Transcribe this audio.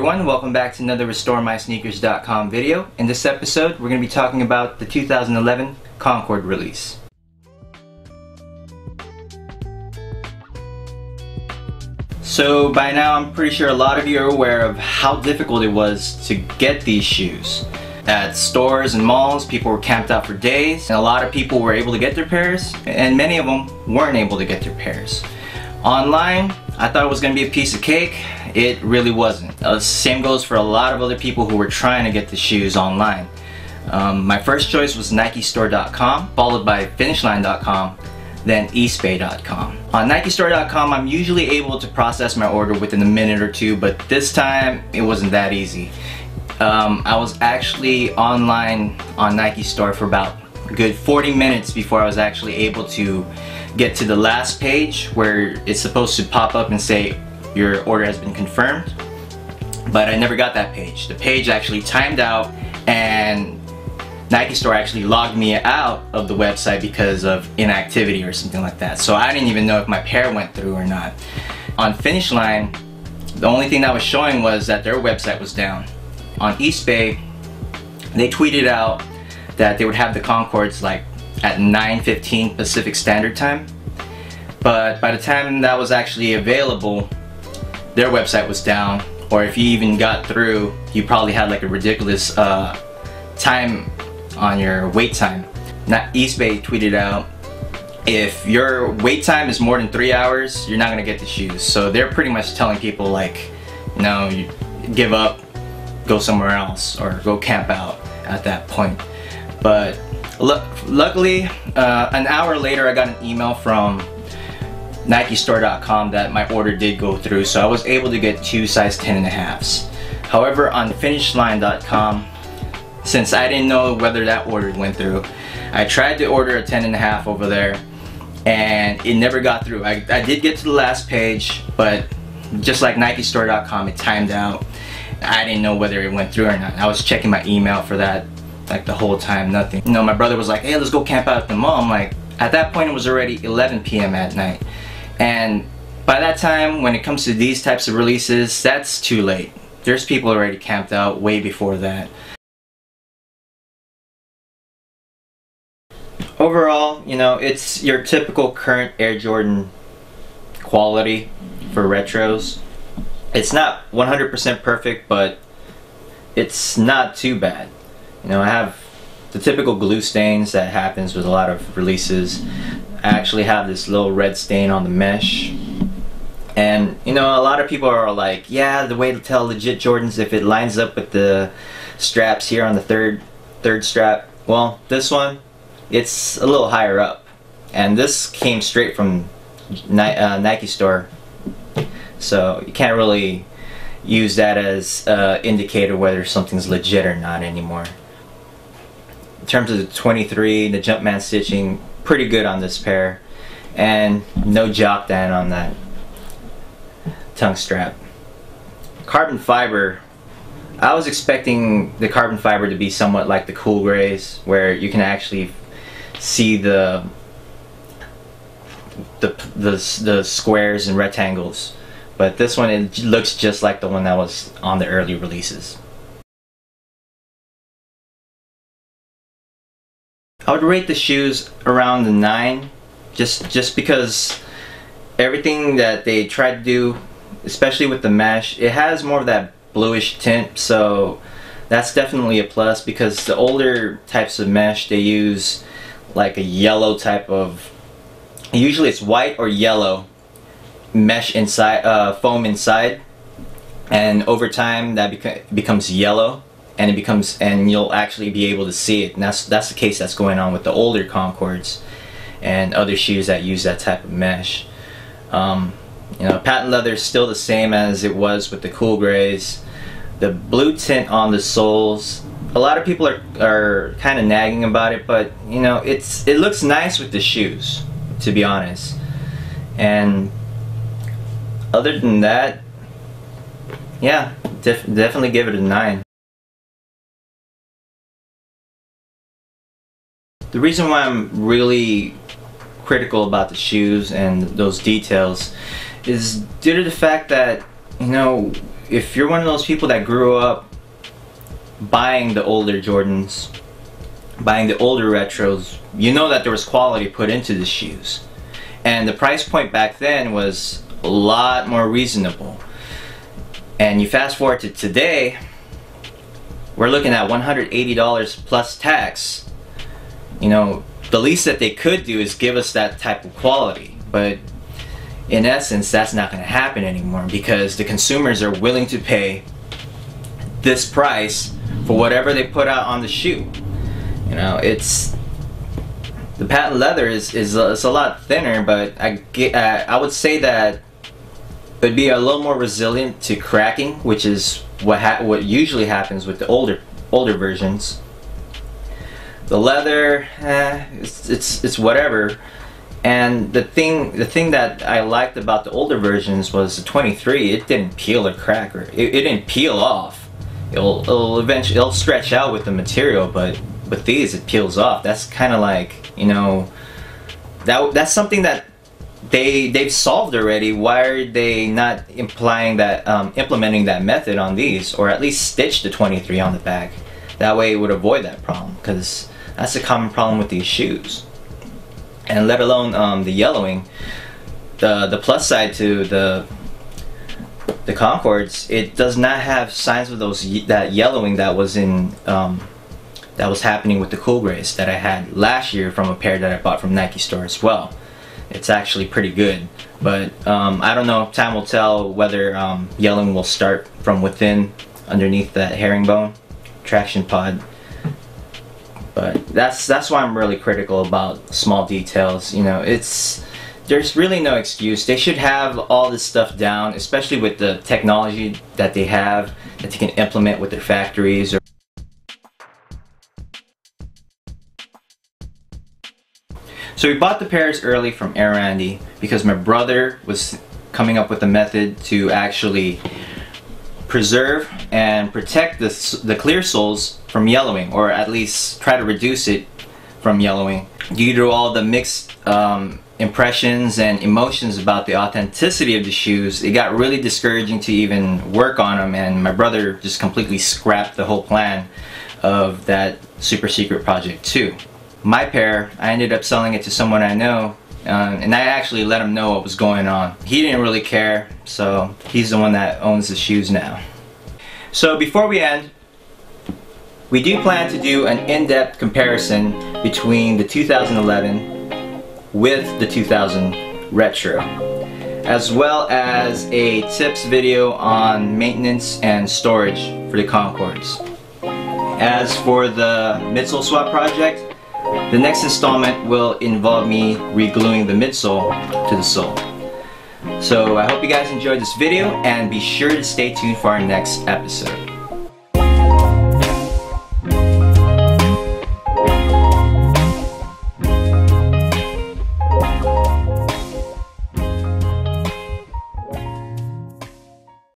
everyone, welcome back to another RestoreMySneakers.com video. In this episode, we're going to be talking about the 2011 Concord release. So by now, I'm pretty sure a lot of you are aware of how difficult it was to get these shoes. At stores and malls, people were camped out for days, and a lot of people were able to get their pairs, and many of them weren't able to get their pairs. Online, I thought it was going to be a piece of cake. It really wasn't. Same goes for a lot of other people who were trying to get the shoes online. My first choice was NikeStore.com, followed by FinishLine.com, then eastbay.com. On NikeStore.com, I'm usually able to process my order within a minute or two, but this time it wasn't that easy. I was actually online on Nike Store for about a good 40 minutes before I was actually able to get to the last page where it's supposed to pop up and say your order has been confirmed, but I never got that page. The page actually timed out and Nike Store actually logged me out of the website because of inactivity or something like that. So I didn't even know if my pair went through or not. On Finish Line, the only thing that was showing was that their website was down. On eastbay, they tweeted out that they would have the Concords like at 9:15 Pacific Standard Time, but by the time that was actually available, their website was down, or if you even got through, you probably had like a ridiculous time on your wait time. eastbay tweeted out, if your wait time is more than 3 hours, you're not gonna get the shoes. So they're pretty much telling people like, you know, you give up, go somewhere else, or go camp out at that point. But luckily, an hour later I got an email from NikeStore.com that my order did go through, so I was able to get two size 10.5s. However, on FinishLine.com, since I didn't know whether that order went through, I tried to order a 10.5 over there and it never got through. I did get to the last page, but just like NikeStore.com, it timed out. I didn't know whether it went through or not. I was checking my email for that like the whole time, nothing. You know, my brother was like, hey, let's go camp out at the mall. I'm like, at that point it was already 11 p.m. at night. And by that time, when it comes to these types of releases, that's too late. There's people already camped out way before that. Overall, you know, it's your typical current Air Jordan quality for retros. It's not 100% perfect, but it's not too bad. You know, I have the typical glue stains that happens with a lot of releases. I actually have this little red stain on the mesh. And, you know, a lot of people are like, yeah, the way to tell legit Jordans if it lines up with the straps here on the third strap. Well, this one, it's a little higher up. And this came straight from Nike Store. So you can't really use that as an indicator whether something's legit or not anymore. In terms of the 23, the Jumpman stitching, pretty good on this pair. And no jock down on that tongue strap. Carbon fiber, I was expecting the carbon fiber to be somewhat like the cool grays, where you can actually see the squares and rectangles. But this one, it looks just like the one that was on the early releases. I would rate the shoes around the 9, just because everything that they tried to do, especially with the mesh, it has more of that bluish tint, so that's definitely a plus, because the older types of mesh, they use like a yellow type of, usually it's white or yellow mesh inside, foam inside, and over time that becomes yellow, and you'll actually be able to see it. And that's the case that's going on with the older Concords and other shoes that use that type of mesh. You know, patent leather is still the same as it was with the cool grays. The blue tint on the soles, a lot of people are kind of nagging about it, but you know, it looks nice with the shoes, to be honest. And other than that, yeah, definitely give it a 9. The reason why I'm really critical about the shoes and those details is due to the fact that, you know, if you're one of those people that grew up buying the older Jordans, buying the older retros, you know that there was quality put into the shoes. And the price point back then was a lot more reasonable. And you fast forward to today, we're looking at $180 plus tax. You know, the least that they could do is give us that type of quality. But in essence, that's not going to happen anymore, because the consumers are willing to pay this price for whatever they put out on the shoe. You know, it's the patent leather is a lot thinner, but I would say that it would be a little more resilient to cracking, which is what usually happens with the older versions. The leather, it's whatever. And the thing that I liked about the older versions was the 23. It didn't peel or crack, or it didn't peel off. It'll stretch out with the material, but with these it peels off. That's kind of like, you know, that's something that they've solved already. Why are they not implementing that method on these, or at least stitch the 23 on the back? That way it would avoid that problem, because that's a common problem with these shoes. And let alone the yellowing. The plus side to the Concords, it does not have signs of that yellowing that was in that was happening with the Cool Grays that I had last year from a pair that I bought from Nike store as well. It's actually pretty good, but I don't know. Time will tell whether yellowing will start from within, underneath that herringbone traction pod. But that's why I'm really critical about small details. You know, there's really no excuse. They should have all this stuff down, especially with the technology that they have, that they can implement with their factories. So we bought the pairs early from Air Randy because my brother was coming up with a method to actually preserve and protect the clear soles from yellowing, or at least try to reduce it from yellowing. Due to all the mixed impressions and emotions about the authenticity of the shoes, it got really discouraging to even work on them, and my brother just completely scrapped the whole plan of that super secret project too. My pair, I ended up selling it to someone I know, and I actually let him know what was going on. He didn't really care, so he's the one that owns the shoes now. So before we end, we do plan to do an in-depth comparison between the 2011 with the 2000 retro, as well as a tips video on maintenance and storage for the Concords. As for the midsole swap project, the next installment will involve me re-gluing the midsole to the sole. So I hope you guys enjoyed this video, and be sure to stay tuned for our next episode.